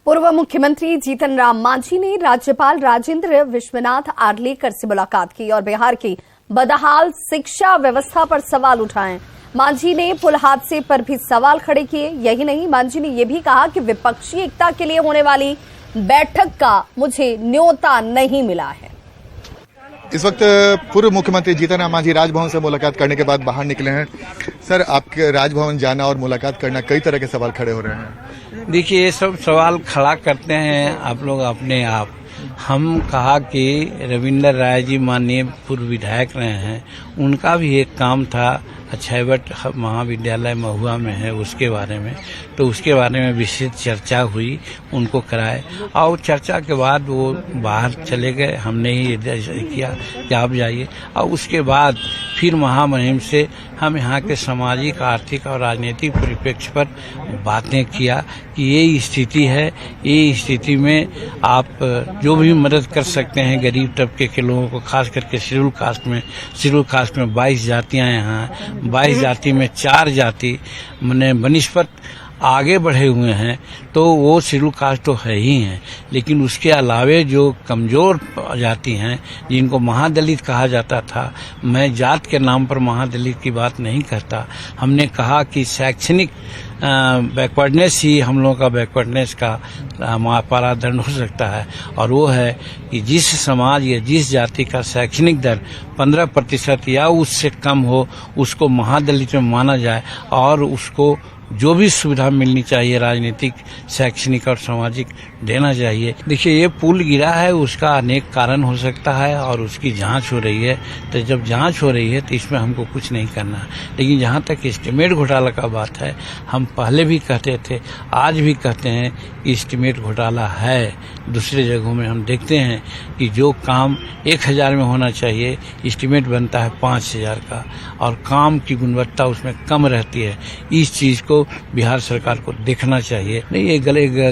पूर्व मुख्यमंत्री जीतन राम मांझी ने राज्यपाल राजेंद्र विश्वनाथ आर्लेकर से मुलाकात की और बिहार की बदहाल शिक्षा व्यवस्था पर सवाल उठाए। मांझी ने पुल हादसे पर भी सवाल खड़े किए। यही नहीं, मांझी ने यह भी कहा कि विपक्षी एकता के लिए होने वाली बैठक का मुझे न्योता नहीं मिला है। इस वक्त पूर्व मुख्यमंत्री जीतन राम मांझी राजभवन से मुलाकात करने के बाद बाहर निकले हैं। सर, आपके राजभवन जाना और मुलाकात करना, कई तरह के सवाल खड़े हो रहे हैं। देखिए, ये सब सवाल खड़ा करते हैं आप लोग अपने आप। हम कहा कि रविंदर राय जी माननीय पूर्व विधायक रहे हैं, उनका भी एक काम था अक्षयवट महाविद्यालय महुआ में है, उसके बारे में, तो उसके बारे में विस्तृत चर्चा हुई, उनको कराए और चर्चा के बाद वो बाहर चले गए। हमने ही किया कि आप जाइए, और उसके बाद फिर महामहिम से हम यहाँ के सामाजिक, आर्थिक और राजनीतिक परिप्रेक्ष्य पर बातें किया कि ये स्थिति है, ये स्थिति में आप जो भी मदद कर सकते हैं गरीब तबके के लोगों को, खास करके शेड्यूल कास्ट में 22 जातियां यहाँ, 22 जाति में 4 जाति माने बनिस्पत आगे बढ़े हुए हैं, तो वो शेड्यूल कास्ट तो है ही हैं, लेकिन उसके अलावे जो कमजोर जाति हैं जिनको महादलित कहा जाता था, मैं जात के नाम पर महादलित की बात नहीं करता। हमने कहा कि शैक्षणिक बैकवर्डनेस ही हम लोगों का बैकवर्डनेस का पारादंड हो सकता है, और वो है कि जिस समाज या जिस जाति का शैक्षणिक दर 15% या उससे कम हो, उसको महादलित में माना जाए और उसको जो भी सुविधा मिलनी चाहिए राजनीतिक, शैक्षणिक और सामाजिक देना चाहिए। देखिए, ये पुल गिरा है, उसका अनेक कारण हो सकता है और उसकी जांच हो रही है। तो जब जांच हो रही है तो इसमें हमको कुछ नहीं करना है। लेकिन जहां तक एस्टीमेट घोटाला का बात है, हम पहले भी कहते थे, आज भी कहते हैं कि एस्टीमेट घोटाला है। दूसरे जगहों में हम देखते हैं कि जो काम 1000 में होना चाहिए, एस्टीमेट बनता है 5000 का, और काम की गुणवत्ता उसमें कम रहती है। इस चीज को बिहार सरकार को देखना चाहिए। नहीं, ये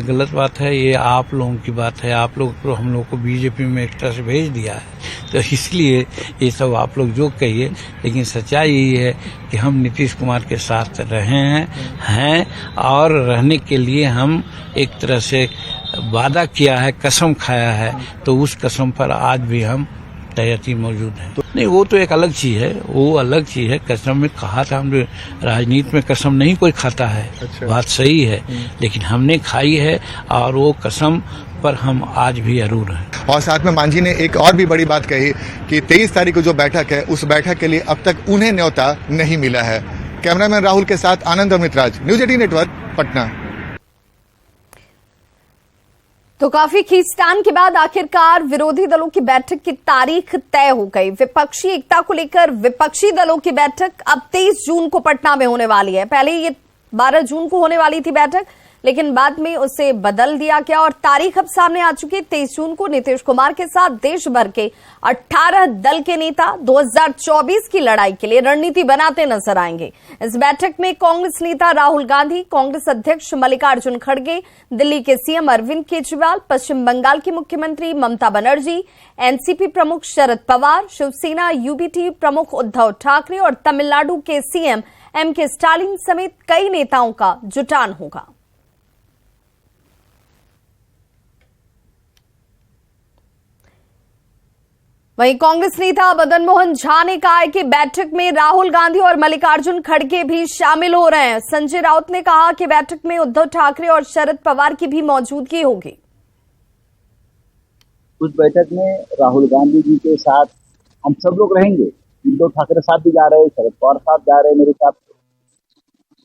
गलत बात है, ये आप लोगों की बात है। आप लोग को, हम लोग को बीजेपी में एक तरह से भेज दिया है, तो इसलिए ये सब आप लोग जो कहिए, लेकिन सच्चाई यही है कि हम नीतीश कुमार के साथ रहे हैं और रहने के लिए हम एक तरह से वादा किया है, कसम खाया है, तो उस कसम पर आज भी हम तैयारी मौजूद है। नहीं, वो तो एक अलग चीज है, वो अलग चीज है। कसम में कहा था, हम राजनीति में कसम नहीं कोई खाता है। अच्छा। बात सही है, लेकिन हमने खाई है और वो कसम पर हम आज भी अरूर हैं। और साथ में मांझी ने एक और भी बड़ी बात कही कि 23 तारीख को जो बैठक है, उस बैठक के लिए अब तक उन्हें न्योता नहीं मिला है। कैमरामैन राहुल के साथ आनंद अमितराज, न्यूज 18 नेटवर्क, पटना। तो काफी खींचतान के बाद आखिरकार विरोधी दलों की बैठक की तारीख तय हो गई। विपक्षी एकता को लेकर विपक्षी दलों की बैठक अब 23 जून को पटना में होने वाली है। पहले ये 12 जून को होने वाली थी बैठक, लेकिन बाद में उसे बदल दिया गया और तारीख अब सामने आ चुकी है। 23 जून को नीतीश कुमार के साथ देश भर के 18 दल के नेता 2024 की लड़ाई के लिए रणनीति बनाते नजर आएंगे। इस बैठक में कांग्रेस नेता राहुल गांधी, कांग्रेस अध्यक्ष मल्लिकार्जुन खड़गे, दिल्ली के सीएम अरविंद केजरीवाल, पश्चिम बंगाल की मुख्यमंत्री ममता बनर्जी, एनसीपी प्रमुख शरद पवार, शिवसेना यूबीटी प्रमुख उद्धव ठाकरे और तमिलनाडु के सीएम एमके स्टालिन समेत कई नेताओं का जुटान होगा। वहीं कांग्रेस नेता मदन मोहन झा ने कहा है कि बैठक में राहुल गांधी और मल्लिकार्जुन खड़गे भी शामिल हो रहे हैं। संजय राउत ने कहा कि बैठक में उद्धव ठाकरे और शरद पवार की भी मौजूदगी होगी। उस बैठक में राहुल गांधी जी के साथ हम सब लोग रहेंगे। उद्धव ठाकरे साहब भी जा रहे हैं, शरद पवार साहब जा रहे हैं, मेरे साथ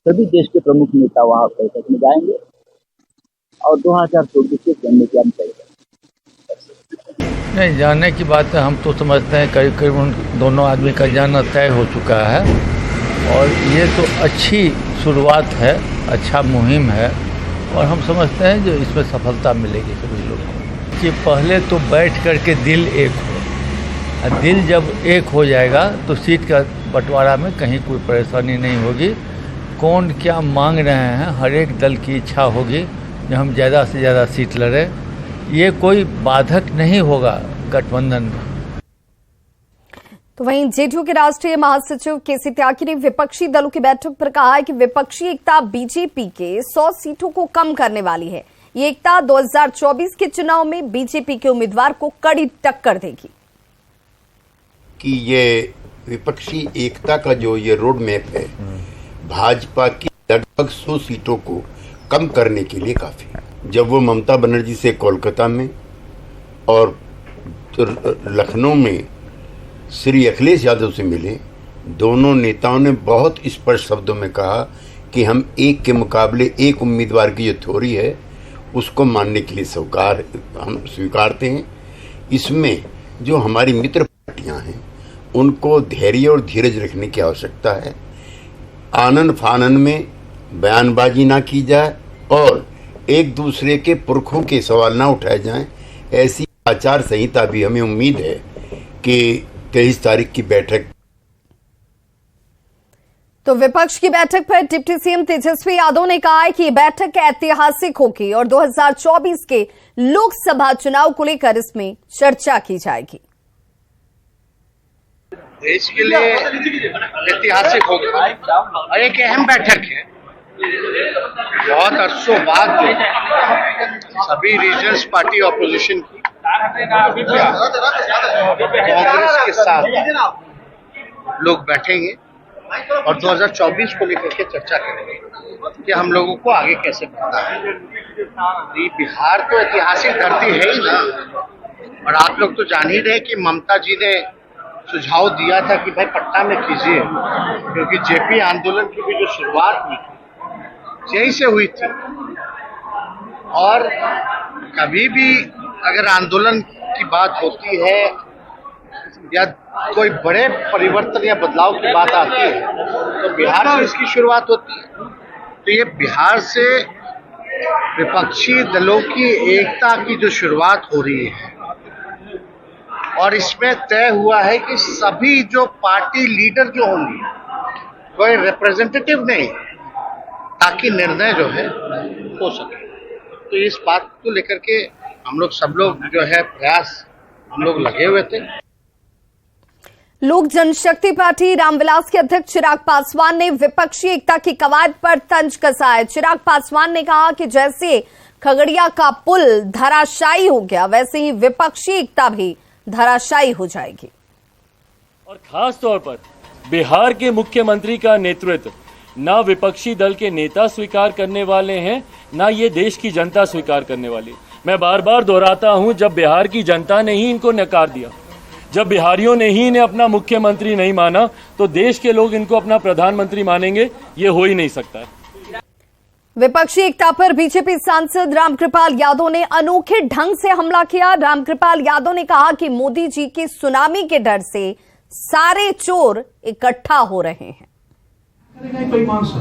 सभी देश के प्रमुख नेता वहां बैठक में जाएंगे और 2024 के रणनीति हम तय करेंगे। नहीं, जानने की बात है, हम तो समझते हैं करीब करीब उन दोनों आदमी का जाना तय हो चुका है और ये तो अच्छी शुरुआत है, अच्छा मुहिम है और हम समझते हैं जो इसमें सफलता मिलेगी सभी लोगों को। कि पहले तो बैठ करके दिल एक हो, और दिल जब एक हो जाएगा तो सीट का बंटवारा में कहीं कोई परेशानी नहीं होगी। कौन क्या मांग रहे हैं, हर एक दल की इच्छा होगी कि हम ज़्यादा से ज़्यादा सीट लड़ें, ये कोई बाधक नहीं होगा गठबंधन में। तो वहीं जेडीयू के राष्ट्रीय महासचिव केसी त्यागी ने विपक्षी दलों की बैठक पर कहा है कि विपक्षी एकता बीजेपी के 100 सीटों को कम करने वाली है। ये एकता 2024 के चुनाव में बीजेपी के उम्मीदवार को कड़ी टक्कर देगी। कि ये विपक्षी एकता का जो ये रोड मैप है भाजपा की लगभग 100 सीटों को कम करने के लिए काफी। जब वो ममता बनर्जी से कोलकाता में और लखनऊ में श्री अखिलेश यादव से मिले, दोनों नेताओं ने बहुत स्पष्ट शब्दों में कहा कि हम एक के मुकाबले एक उम्मीदवार की जो थ्योरी है उसको मानने के लिए हम स्वीकारते हैं। इसमें जो हमारी मित्र पार्टियां हैं उनको धैर्य और धीरज रखने की आवश्यकता है। आनन फानन में बयानबाजी ना की जाए और एक दूसरे के पुरखों के सवाल ना उठाए जाएं। ऐसी आचार संहिता भी हमें उम्मीद है कि 23 तारीख की बैठक। तो विपक्ष की बैठक पर डिप्टी सीएम तेजस्वी यादव ने कहा है कि ये बैठक ऐतिहासिक होगी और 2024 के लोकसभा चुनाव को लेकर इसमें चर्चा की जाएगी। देश के लिए ऐतिहासिक होगा और एक अहम बैठक है। बहुत अरसों बाद जो सभी रीजनल पार्टी ऑपोजिशन की कांग्रेस के साथ लोग बैठेंगे और 2024 को लेकर के चर्चा करेंगे कि हम लोगों को आगे कैसे बढ़ना है। ये बिहार तो ऐतिहासिक धरती है ही ना, और आप लोग तो जान ही रहे कि ममता जी ने सुझाव दिया था कि भाई पटना में कीजिए, क्योंकि जेपी आंदोलन की भी जो शुरुआत हुई थी यहीं से हुई थी। और कभी भी अगर आंदोलन की बात होती है या कोई बड़े परिवर्तन या बदलाव की बात आती है तो बिहार से इसकी शुरुआत होती है। तो ये बिहार से विपक्षी दलों की एकता की जो शुरुआत हो रही है और इसमें तय हुआ है कि सभी जो पार्टी लीडर जो होंगे, कोई रिप्रेजेंटेटिव नहीं, ताकि निर्णय जो है हो सके। तो इस बात को लेकर के हम लोग सब लोग जो है प्रयास हम लोग लगे हुए थे। लोक जनशक्ति पार्टी रामविलास के अध्यक्ष चिराग पासवान ने विपक्षी एकता की कवायद पर तंज कसा है। चिराग पासवान ने कहा कि जैसे खगड़िया का पुल धराशायी हो गया वैसे ही विपक्षी एकता भी धराशायी हो जाएगी। और खास तौर पर बिहार के मुख्यमंत्री का नेतृत्व ना विपक्षी दल के नेता स्वीकार करने वाले हैं, ना ये देश की जनता स्वीकार करने वाली। मैं बार बार दोहराता हूं, जब बिहार की जनता ने ही इनको नकार दिया, जब बिहारियों ने ही इन्हें अपना मुख्यमंत्री नहीं माना, तो देश के लोग इनको अपना प्रधानमंत्री मानेंगे? ये हो ही नहीं सकता है। विपक्षी एकता पर बीजेपी सांसद रामकृपाल यादव ने अनोखे ढंग से हमला किया। रामकृपाल यादव ने कहा कि मोदी जी के सुनामी के डर से सारे चोर इकट्ठा हो रहे हैं। बेईमान से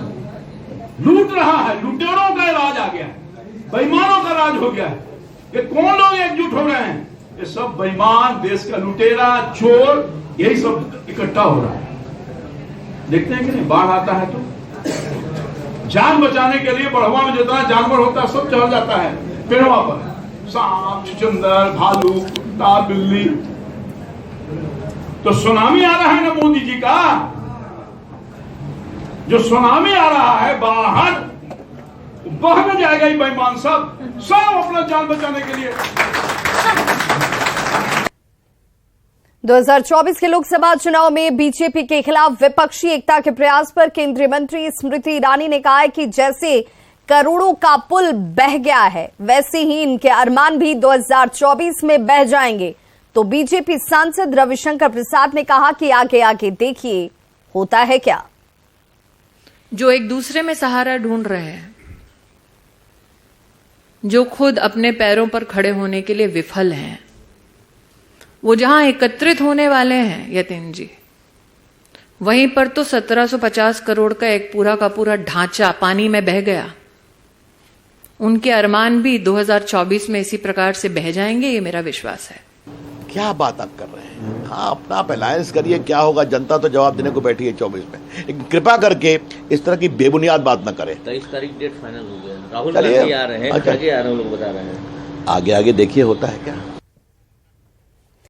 लूट रहा है, लुटेरों का राज आ गया है, बेईमानों का राज हो गया है। ये कौन लोग एकजुट हो रहे हैं? ये सब बेईमान, देश का लुटेरा, चोर, यही सब इकट्ठा हो रहा है। देखते हैं कि नहीं, बाढ़ आता है तो जान बचाने के लिए बढ़वा में जितना जानवर होता है सब चढ़ जाता है पेड़वा पर, सांप, चुचंदर, भालू, कुत्ता, बिल्ली। तो सुनामी आ रहा है ना मोदी जी का, जो सुनामी आ रहा है बाहर, बह में जाएगा ही बेईमान सब अपना जान बचाने के लिए। 2024 के लोकसभा चुनाव में बीजेपी के खिलाफ विपक्षी एकता के प्रयास पर केंद्रीय मंत्री स्मृति ईरानी ने कहा है कि जैसे करोड़ों का पुल बह गया है वैसे ही इनके अरमान भी 2024 में बह जाएंगे। तो बीजेपी सांसद रविशंकर प्रसाद ने कहा कि आगे आगे देखिए होता है क्या। जो एक दूसरे में सहारा ढूंढ रहे हैं, जो खुद अपने पैरों पर खड़े होने के लिए विफल हैं, वो जहां एकत्रित होने वाले हैं यतीन जी, वहीं पर तो 1750 करोड़ का एक पूरा का पूरा ढांचा पानी में बह गया। उनके अरमान भी 2024 में इसी प्रकार से बह जाएंगे, ये मेरा विश्वास है। क्या बात आप कर रहे हैं? हाँ, अपना आप अलायंस करिए, क्या होगा, जनता तो जवाब देने को बैठी है 24 में। लेकिन कृपा करके इस तरह की बेबुनियाद बात न करें। 23 तारीख डेट फाइनल हो गया, राहुल गांधी आ रहे हैं, खड़गे आ रहे हैं, लोग बता रहे हैं। आगे आगे देखिए होता है क्या।